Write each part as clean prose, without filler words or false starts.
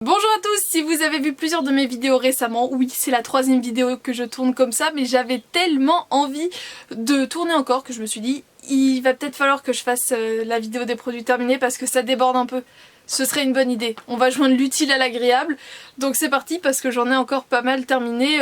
Bonjour à tous, si vous avez vu plusieurs de mes vidéos récemment, oui c'est la troisième vidéo que je tourne comme ça, mais j'avais tellement envie de tourner encore que je me suis dit il va peut-être falloir que je fasse la vidéo des produits terminés parce que ça déborde un peu. Ce serait une bonne idée, on va joindre l'utile à l'agréable, donc c'est parti parce que j'en ai encore pas mal terminé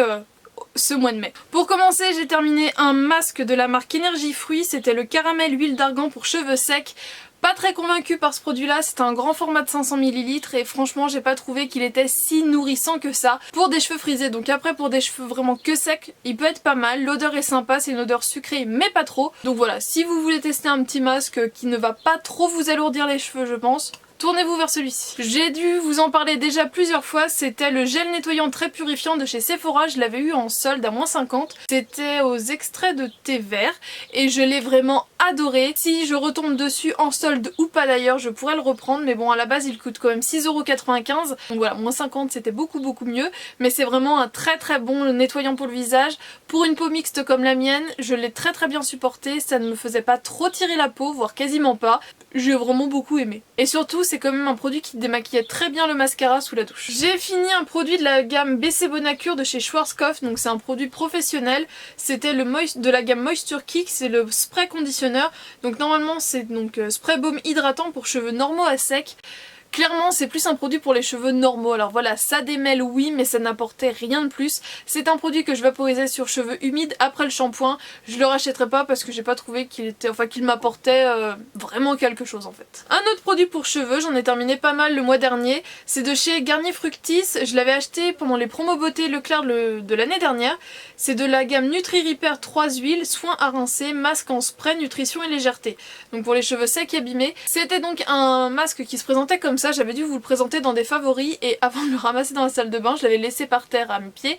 ce mois de mai. Pour commencer, j'ai terminé un masque de la marque Énergie Fruits, c'était le caramel huile d'argan pour cheveux secs. Pas très convaincue par ce produit là, c'était un grand format de 500 ml et franchement j'ai pas trouvé qu'il était si nourrissant que ça pour des cheveux frisés. Donc après pour des cheveux vraiment que secs, il peut être pas mal, l'odeur est sympa, c'est une odeur sucrée mais pas trop. Donc voilà, si vous voulez tester un petit masque qui ne va pas trop vous alourdir les cheveux je pense, tournez-vous vers celui-ci. J'ai dû vous en parler déjà plusieurs fois, c'était le gel nettoyant très purifiant de chez Sephora, je l'avais eu en solde à -50. C'était aux extraits de thé vert et je l'ai vraiment adoré. Si je retombe dessus en solde ou pas d'ailleurs, je pourrais le reprendre, mais bon à la base il coûte quand même 6,95 €. Donc voilà, -50 c'était beaucoup mieux, mais c'est vraiment un très bon nettoyant pour le visage. Pour une peau mixte comme la mienne, je l'ai très bien supporté, ça ne me faisait pas trop tirer la peau, voire quasiment pas. J'ai vraiment beaucoup aimé. Et surtout c'est quand même un produit qui démaquillait très bien le mascara sous la douche. J'ai fini un produit de la gamme BC Bonacure de chez Schwarzkopf, donc c'est un produit professionnel. C'était le de la gamme Moisture Kick, c'est le spray conditionneur. Donc normalement c'est donc spray baume hydratant pour cheveux normaux à sec. Clairement c'est plus un produit pour les cheveux normaux, alors voilà ça démêle oui mais ça n'apportait rien de plus. C'est un produit que je vaporisais sur cheveux humides après le shampoing, je le rachèterai pas parce que j'ai pas trouvé qu'il était, qu'il m'apportait vraiment quelque chose en fait. Un autre produit pour cheveux, j'en ai terminé pas mal le mois dernier, c'est de chez Garnier Fructis, je l'avais acheté pendant les promos beauté Leclerc de l'année dernière. C'est de la gamme Nutri Repair 3 huiles, soins à rincer, masque en spray, nutrition et légèreté. Donc pour les cheveux secs et abîmés. C'était donc un masque qui se présentait comme ça, j'avais dû vous le présenter dans des favoris et avant de le ramasser dans la salle de bain, je l'avais laissé par terre à mes pieds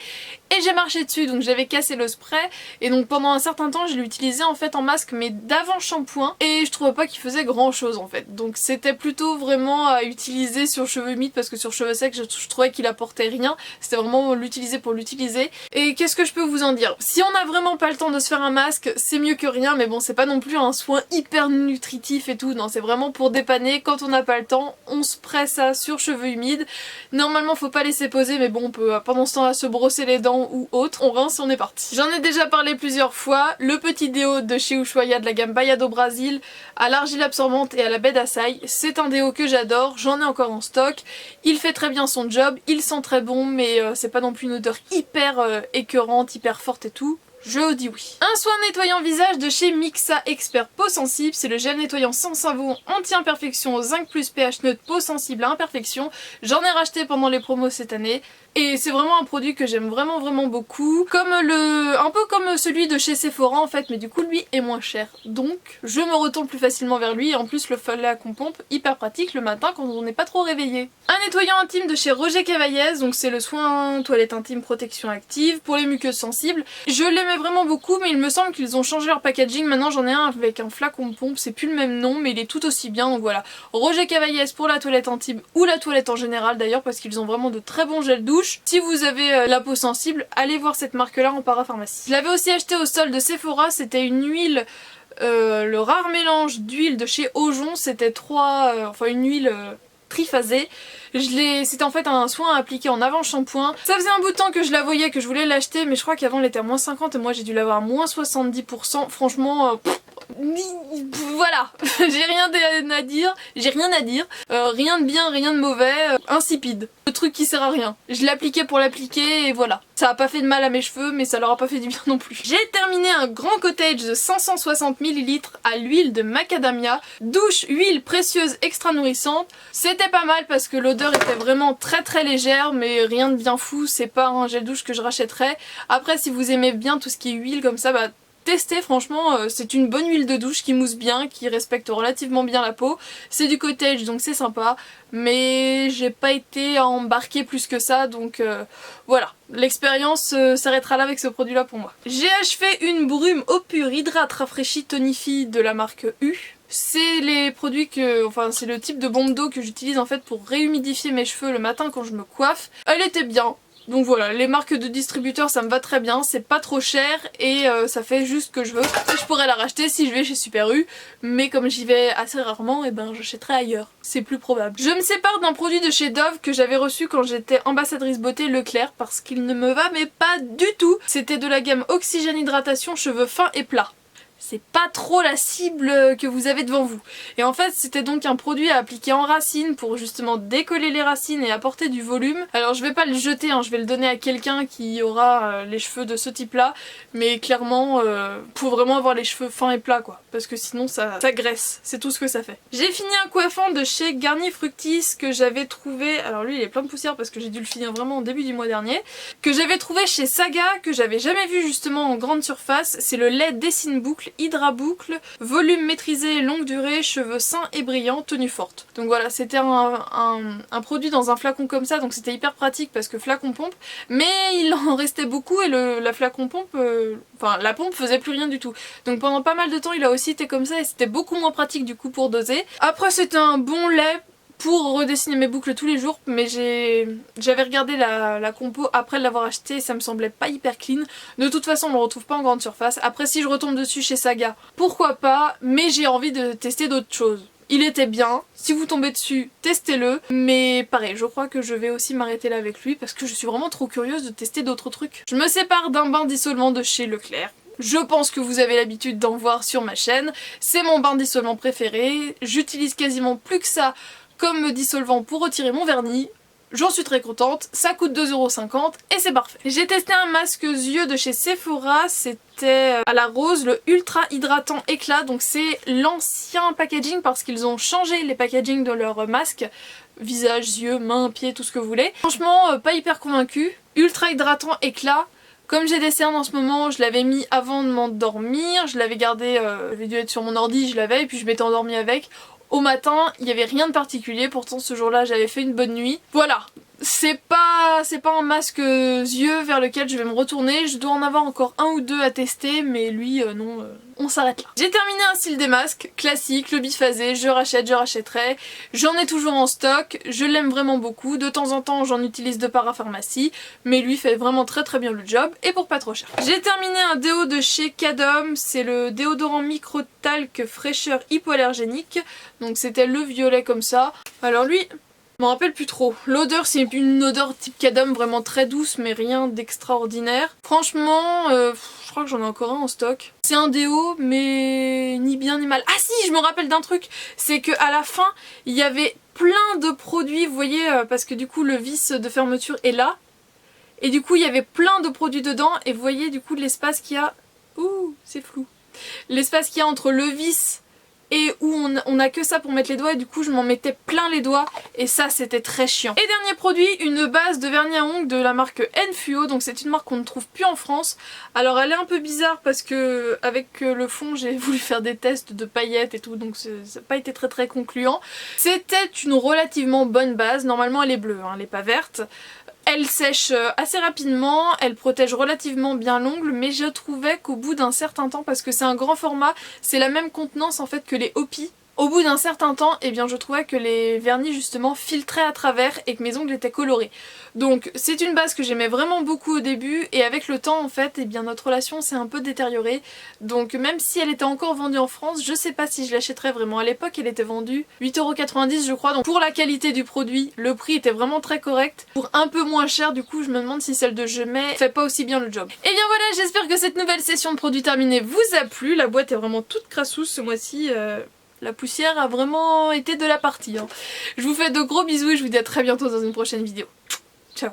et j'ai marché dessus, donc j'avais cassé le spray et donc pendant un certain temps je l'ai utilisé en fait en masque mais d'avant shampoing et je trouvais pas qu'il faisait grand chose en fait. Donc c'était plutôt vraiment à utiliser sur cheveux humides parce que sur cheveux secs je trouvais qu'il apportait rien, c'était vraiment l'utiliser pour l'utiliser. Et qu'est-ce que je peux vous en dire? Si on a vraiment pas le temps de se faire un masque, c'est mieux que rien, mais bon c'est pas non plus un soin hyper nutritif et tout, non c'est vraiment pour dépanner quand on n'a pas le temps, on spray ça sur cheveux humides. Normalement faut pas laisser poser mais bon on peut pendant ce temps-là se brosser les dents ou autre, on rince et on est parti. J'en ai déjà parlé plusieurs fois, le petit déo de chez Ushuaia de la gamme Baia do Brasil à l'argile absorbante et à la baie d'Açaï, c'est un déo que j'adore, j'en ai encore en stock, il fait très bien son job, il sent très bon mais c'est pas non plus une odeur hyper écœurante, hyper forte et tout. Je dis oui. Un soin nettoyant visage de chez Mixa Expert Peau Sensible, c'est le gel nettoyant sans savon anti-imperfection zinc plus pH neutre peau sensible à imperfection. J'en ai racheté pendant les promos cette année et c'est vraiment un produit que j'aime vraiment beaucoup. Comme un peu comme celui de chez Sephora en fait, mais du coup lui est moins cher. Donc je me retourne plus facilement vers lui et en plus le follet à compompe hyper pratique le matin quand on n'est pas trop réveillé. Un nettoyant intime de chez Roger Cavaillez, donc c'est le soin toilette intime protection active pour les muqueuses sensibles. Je l'aimais vraiment beaucoup mais il me semble qu'ils ont changé leur packaging, maintenant j'en ai un avec un flacon pompe, c'est plus le même nom mais il est tout aussi bien, donc voilà. Roger Cavaillez pour la toilette intime ou la toilette en général d'ailleurs parce qu'ils ont vraiment de très bons gels douche. Si vous avez la peau sensible, allez voir cette marque là en parapharmacie. Je l'avais aussi acheté au solde de Sephora, c'était une huile, le rare mélange d'huile de chez Aujon, c'était une huile triphasée. C'était en fait un soin à appliquer en avant shampoing. Ça faisait un bout de temps que je la voyais, que je voulais l'acheter, mais je crois qu'avant elle était à -50 et moi j'ai dû l'avoir à -70%. Franchement, voilà, j'ai rien à dire, rien de bien, rien de mauvais, insipide. Le truc qui sert à rien. Je l'appliquais pour l'appliquer et voilà. Ça a pas fait de mal à mes cheveux mais ça leur a pas fait du bien non plus. J'ai terminé un grand cottage de 560 ml à l'huile de macadamia, douche huile précieuse extra nourrissante. C'était pas mal parce que l'odeur était vraiment très légère mais rien de bien fou, c'est pas un gel douche que je rachèterais. Après si vous aimez bien tout ce qui est huile comme ça, bah tester franchement, c'est une bonne huile de douche qui mousse bien, qui respecte relativement bien la peau. C'est du cottage donc c'est sympa, mais j'ai pas été embarquée plus que ça donc voilà. L'expérience s'arrêtera là avec ce produit là pour moi. J'ai achevé une brume eau pure hydrate rafraîchie tonifie de la marque U. C'est les produits c'est le type de bombe d'eau que j'utilise en fait pour réhumidifier mes cheveux le matin quand je me coiffe. Elle était bien. Donc voilà, les marques de distributeurs ça me va très bien, c'est pas trop cher et ça fait juste ce que je veux. Et je pourrais la racheter si je vais chez Super U, mais comme j'y vais assez rarement, et ben j'achèterai ailleurs, c'est plus probable. Je me sépare d'un produit de chez Dove que j'avais reçu quand j'étais ambassadrice beauté Leclerc parce qu'il ne me va mais pas du tout. C'était de la gamme Oxygène Hydratation cheveux fins et plats. C'est pas trop la cible que vous avez devant vous. Et en fait c'était donc un produit à appliquer en racines pour justement décoller les racines et apporter du volume. Alors je vais pas le jeter, hein, je vais le donner à quelqu'un qui aura les cheveux de ce type là. Mais clairement pour vraiment avoir les cheveux fins et plats quoi. Parce que sinon ça graisse, c'est tout ce que ça fait. J'ai fini un coiffant de chez Garnier Fructis que j'avais trouvé, alors lui il est plein de poussière parce que j'ai dû le finir vraiment au début du mois dernier. Que j'avais trouvé chez Saga, que j'avais jamais vu justement en grande surface. C'est le lait Dessine Boucle Hydra Boucle, volume maîtrisé, longue durée, cheveux sains et brillants, tenue forte. Donc voilà, c'était un produit dans un flacon comme ça, donc c'était hyper pratique parce que flacon pompe, mais il en restait beaucoup et la flacon pompe, enfin la pompe faisait plus rien du tout. Donc pendant pas mal de temps il a aussi été comme ça et c'était beaucoup moins pratique du coup pour doser. Après c'était un bon lait pour redessiner mes boucles tous les jours, mais j'avais regardé la compo après l'avoir acheté et ça me semblait pas hyper clean. De toute façon on le retrouve pas en grande surface. Après si je retombe dessus chez Saga, pourquoi pas, mais j'ai envie de tester d'autres choses. Il était bien, si vous tombez dessus, testez-le, mais pareil, je crois que je vais aussi m'arrêter là avec lui parce que je suis vraiment trop curieuse de tester d'autres trucs. Je me sépare d'un bain dissolvant de chez Leclerc. Je pense que vous avez l'habitude d'en voir sur ma chaîne, c'est mon bain dissolvant préféré, j'utilise quasiment plus que ça comme dissolvant pour retirer mon vernis. J'en suis très contente, ça coûte 2,50€ et c'est parfait. J'ai testé un masque yeux de chez Sephora, c'était à la rose, le Ultra Hydratant Éclat, donc c'est l'ancien packaging parce qu'ils ont changé les packaging de leurs masques, visage, yeux, mains, pieds, tout ce que vous voulez. Franchement, pas hyper convaincue. Ultra Hydratant Éclat. Comme j'ai des cernes en ce moment, je l'avais mis avant de m'endormir, je l'avais gardé, j'avais dû être sur mon ordi, je l'avais et puis je m'étais endormie avec. Au matin, il n'y avait rien de particulier, pourtant ce jour-là j'avais fait une bonne nuit. Voilà, c'est pas un masque yeux vers lequel je vais me retourner, je dois en avoir encore un ou deux à tester, mais lui non, on s'arrête là. J'ai terminé un style des masques, classique, le biphasé, je rachète, je rachèterai, j'en ai toujours en stock, je l'aime vraiment beaucoup, de temps en temps j'en utilise de parapharmacie, mais lui fait vraiment très bien le job et pour pas trop cher. J'ai terminé un déo de chez Cadom, c'est le déodorant micro talc fraîcheur hypoallergénique, donc c'était le violet comme ça. Alors lui, je m'en rappelle plus trop. L'odeur c'est une odeur type Cadom vraiment très douce mais rien d'extraordinaire. Franchement, je crois que j'en ai encore un en stock. C'est un déo mais ni bien ni mal. Ah si, je me rappelle d'un truc, c'est que à la fin il y avait plein de produits, vous voyez, parce que du coup le vis de fermeture est là. Et du coup il y avait plein de produits dedans et vous voyez du coup l'espace qu'il y a... Ouh, c'est flou. L'espace qu'il y a entre le vis et où on a que ça pour mettre les doigts et du coup je m'en mettais plein les doigts et ça c'était très chiant. Et dernier produit, une base de vernis à ongles de la marque Enfuo, donc c'est une marque qu'on ne trouve plus en France. Alors elle est un peu bizarre parce que avec le fond j'ai voulu faire des tests de paillettes et tout, donc ça n'a pas été très concluant. C'était une relativement bonne base, normalement elle est bleue, hein, elle n'est pas verte. Elle sèche assez rapidement, elle protège relativement bien l'ongle, mais je trouvais qu'au bout d'un certain temps, parce que c'est un grand format, c'est la même contenance en fait que les Hopi, au bout d'un certain temps, eh bien je trouvais que les vernis justement filtraient à travers et que mes ongles étaient colorés. Donc c'est une base que j'aimais vraiment beaucoup au début et avec le temps en fait, eh bien notre relation s'est un peu détériorée. Donc même si elle était encore vendue en France, je sais pas si je l'achèterais vraiment. À l'époque elle était vendue 8,90€ je crois, donc pour la qualité du produit, le prix était vraiment très correct. Pour un peu moins cher du coup je me demande si celle de Gemay fait pas aussi bien le job. Et bien voilà, j'espère que cette nouvelle session de produits terminés vous a plu. La boîte est vraiment toute crassousse ce mois-ci. La poussière a vraiment été de la partie. Hein. Je vous fais de gros bisous et je vous dis à très bientôt dans une prochaine vidéo. Ciao.